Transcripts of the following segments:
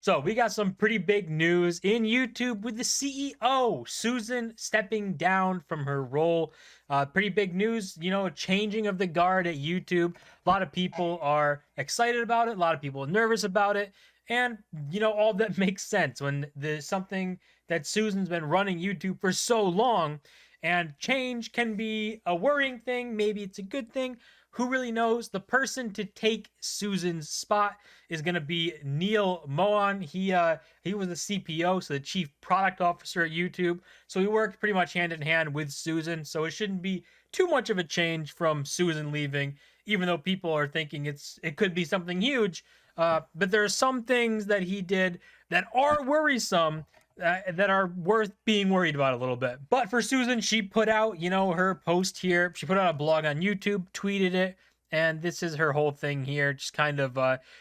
So we got some pretty big news in YouTube with the CEO, Susan, stepping down from her role. Pretty big news, a changing of the guard at YouTube. A lot of people are excited about it. A lot of people are nervous about it. And, all that makes sense when there's something that Susan's been running YouTube for so long. And change can be a worrying thing. Maybe it's a good thing. Who really knows? The person to take Susan's spot is going to be Neil Mohan. He was the CPO, so the Chief Product Officer at YouTube. So he worked pretty much hand in hand with Susan. So it shouldn't be too much of a change from Susan leaving, even though people are thinking it could be something huge. But there are some things that he did that are worrisome, that are worth being worried about a little bit. But for Susan, she put out, her post here. She put out a blog on YouTube, tweeted it, and this is her whole thing here. Just kind of,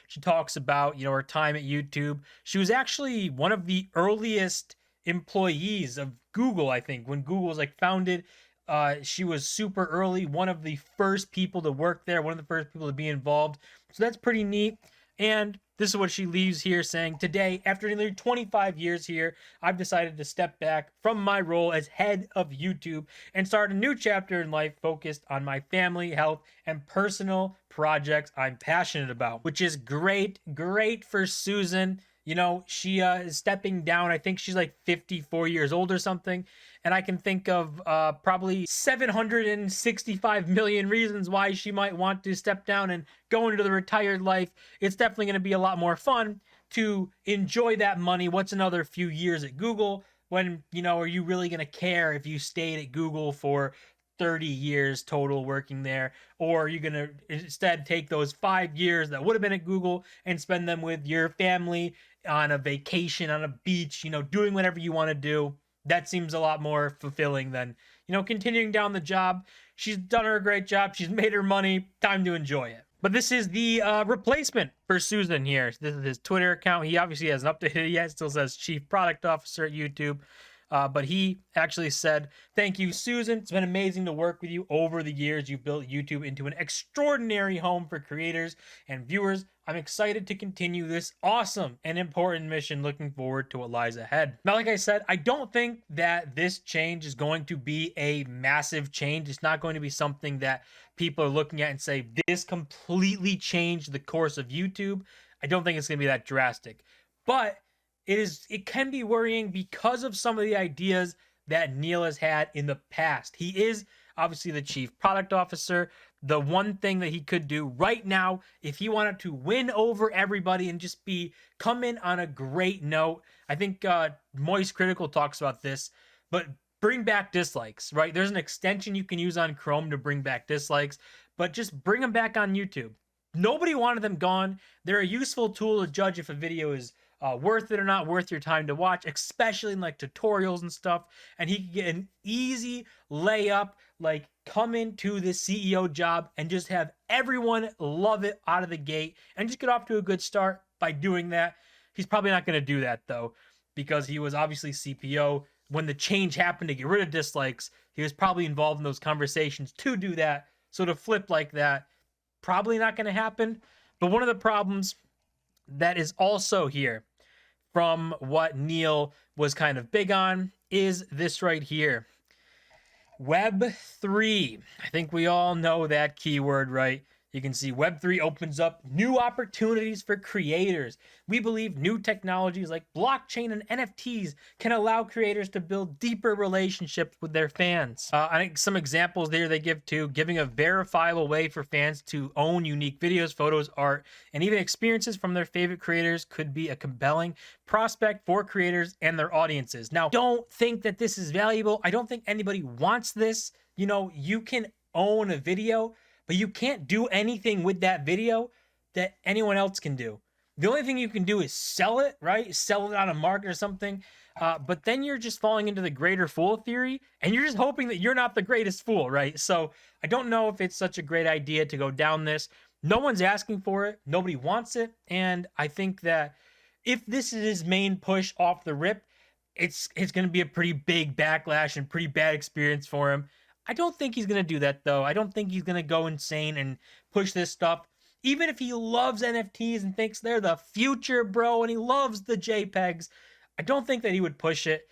she talks about, her time at YouTube. She was actually one of the earliest employees of Google, I think, when Google was like founded. She was super early, one of the first people to work there, one of the first people to be involved. So that's pretty neat. And this is what she leaves here saying, today, after nearly 25 years here, I've decided to step back from my role as head of YouTube and start a new chapter in life focused on my family, health, and personal projects I'm passionate about, which is great for Susan. She is stepping down. I think she's like 54 years old or something. And I can think of probably 765 million reasons why she might want to step down and go into the retired life. It's definitely going to be a lot more fun to enjoy that money. What's another few years at Google when, are you really going to care if you stayed at Google for 30 years total working there? Or are you going to instead take those 5 years that would have been at Google and spend them with your family on a vacation, on a beach, doing whatever you want to do? That seems a lot more fulfilling than, continuing down the job. She's done her great job. She's made her money. Time to enjoy it. But this is the replacement for Susan here. This is his Twitter account. He obviously hasn't updated it yet. Still says Chief Product Officer at YouTube. But he actually said, thank you, Susan. It's been amazing to work with you over the years. You've built YouTube into an extraordinary home for creators and viewers. I'm excited to continue this awesome and important mission. Looking forward to what lies ahead. Now, like I said, I don't think that this change is going to be a massive change. It's not going to be something that people are looking at and say, this completely changed the course of YouTube. I don't think it's going to be that drastic. But it can be worrying because of some of the ideas that Neil has had in the past. He is obviously the Chief Product Officer. The one thing that he could do right now, if he wanted to win over everybody and just come in on a great note, I think Moist Critical talks about this, but bring back dislikes, right? There's an extension you can use on Chrome to bring back dislikes, but just bring them back on YouTube. Nobody wanted them gone. They're a useful tool to judge if a video is worth it or not, worth your time to watch, especially in like tutorials and stuff. And he could get an easy layup, like come into this CEO job and just have everyone love it out of the gate and just get off to a good start by doing that. He's probably not going to do that though, because he was obviously CPO. When the change happened to get rid of dislikes, he was probably involved in those conversations to do that. So to flip like that, probably not going to happen. But one of the problems that is also here from what Neil was kind of big on is this right here. Web3. I think we all know that keyword, right? You can see Web3 opens up new opportunities for creators. We believe new technologies like blockchain and NFTs can allow creators to build deeper relationships with their fans. I think some examples there they give too, giving a verifiable way for fans to own unique videos, photos, art, and even experiences from their favorite creators could be a compelling prospect for creators and their audiences. Now, don't think that this is valuable. I don't think anybody wants this. You can own a video, but you can't do anything with that video that anyone else can do. The only thing you can do is sell it, right? Sell it on a market or something. But then you're just falling into the greater fool theory, and you're just hoping that you're not the greatest fool, right? So I don't know if it's such a great idea to go down this. No one's asking for it. Nobody wants it. And I think that if this is his main push off the rip, it's going to be a pretty big backlash and pretty bad experience for him. I don't think he's going to do that, though. I don't think he's going to go insane and push this stuff, Even if he loves NFTs and thinks they're the future, bro, and he loves the JPEGs, I don't think that he would push it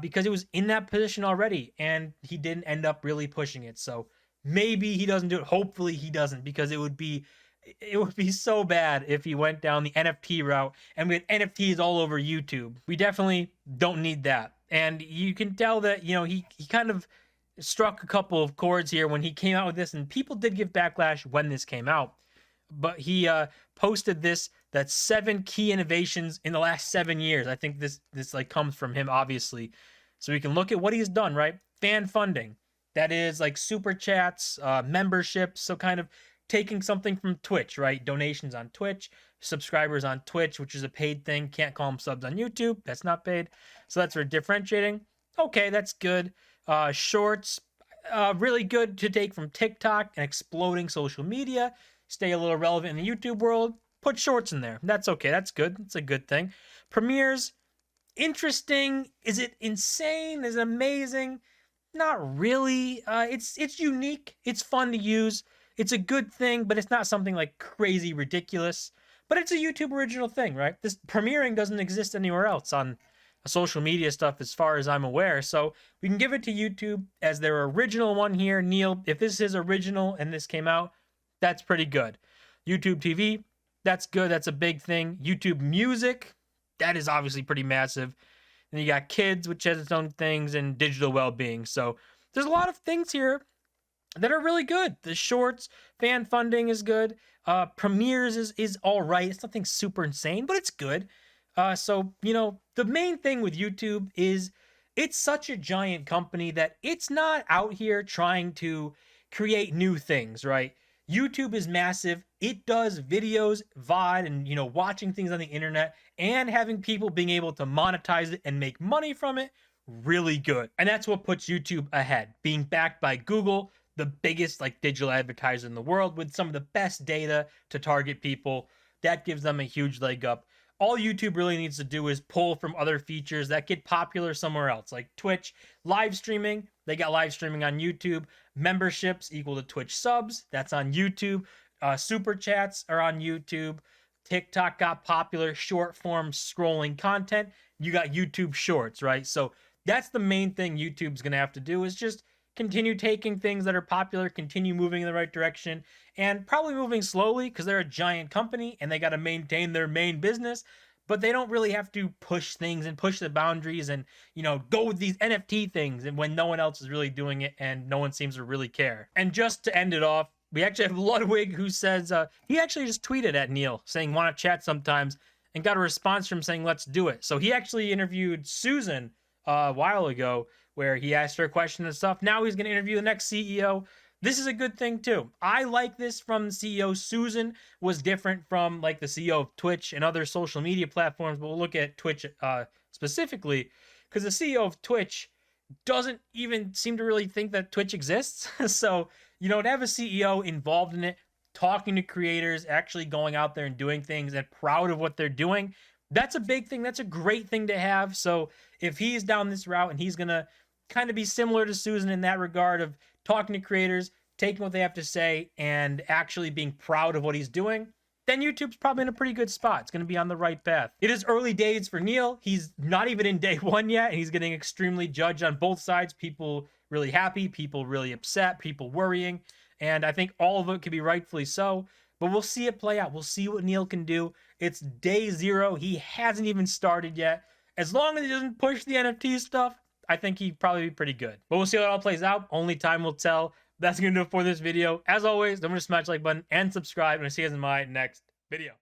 because it was in that position already, and he didn't end up really pushing it. So maybe he doesn't do it. Hopefully he doesn't, because it would be so bad if he went down the NFT route and we had NFTs all over YouTube. We definitely don't need that. And you can tell that, he kind of struck a couple of chords here when he came out with this, and people did give backlash when this came out. But he posted this, that 7 key innovations in the last 7 years. I think this like comes from him, obviously. So we can look at what he's done, right? Fan funding. That is like super chats, memberships. So kind of taking something from Twitch, right? Donations on Twitch, subscribers on Twitch, which is a paid thing. Can't call them subs on YouTube. That's not paid. So that's for differentiating. Okay, that's good. Shorts, really good to take from TikTok and exploding social media. Stay a little relevant in the YouTube world. Put shorts in there. That's okay. That's good. It's a good thing. Premieres, interesting. Is it insane? Is it amazing? Not really. It's unique. It's fun to use. It's a good thing, but it's not something like crazy ridiculous. But it's a YouTube original thing, right? This premiering doesn't exist anywhere else on social media stuff as far as I'm aware. So we can give it to YouTube as their original one here. Neil, if this is original and this came out, that's pretty good. YouTube TV, that's good. That's a big thing. YouTube Music, that is obviously pretty massive. And you got Kids, which has its own things, and digital well-being. So there's a lot of things here that are really good. The shorts, fan funding is good. Premieres is all right. It's nothing super insane, but it's good. So, the main thing with YouTube is it's such a giant company that it's not out here trying to create new things, right? YouTube is massive. It does videos, VOD, and, watching things on the internet and having people being able to monetize it and make money from it really good. And that's what puts YouTube ahead, being backed by Google, the biggest digital advertiser in the world with some of the best data to target people. That gives them a huge leg up. All YouTube really needs to do is pull from other features that get popular somewhere else, like Twitch, live streaming. They got live streaming on YouTube. Memberships equal to Twitch subs. That's on YouTube. Super chats are on YouTube. TikTok got popular. Short form scrolling content. You got YouTube Shorts, right? So that's the main thing YouTube's going to have to do, is just continue taking things that are popular, continue moving in the right direction, and probably moving slowly because they're a giant company and they got to maintain their main business, but they don't really have to push things and push the boundaries and, go with these NFT things, and when no one else is really doing it and no one seems to really care. And just to end it off, we actually have Ludwig, who says, he actually just tweeted at Neil saying, want to chat sometimes, and got a response from saying, let's do it. So he actually interviewed Susan a while ago, where he asked her questions and stuff. Now he's going to interview the next CEO. This is a good thing too. I like this from the CEO. Susan was different from the CEO of Twitch and other social media platforms, but we'll look at Twitch specifically, because the CEO of Twitch doesn't even seem to really think that Twitch exists. So, to have a CEO involved in it, talking to creators, actually going out there and doing things and proud of what they're doing, that's a big thing. That's a great thing to have. So if he's down this route and he's going to kind of be similar to Susan in that regard of talking to creators, taking what they have to say, and actually being proud of what he's doing, then YouTube's probably in a pretty good spot. It's going to be on the right path. It is early days for Neil. He's not even in day one yet, and he's getting extremely judged on both sides. People really happy, people really upset, people worrying, and I think all of it could be rightfully so. But we'll see it play out. We'll see what Neil can do. It's day 0. He hasn't even started yet. As long as he doesn't push the NFT stuff, I think he'd probably be pretty good. But we'll see how it all plays out. Only time will tell. That's going to do it for this video. As always, don't forget to smash the like button and subscribe. And I'll see you guys in my next video.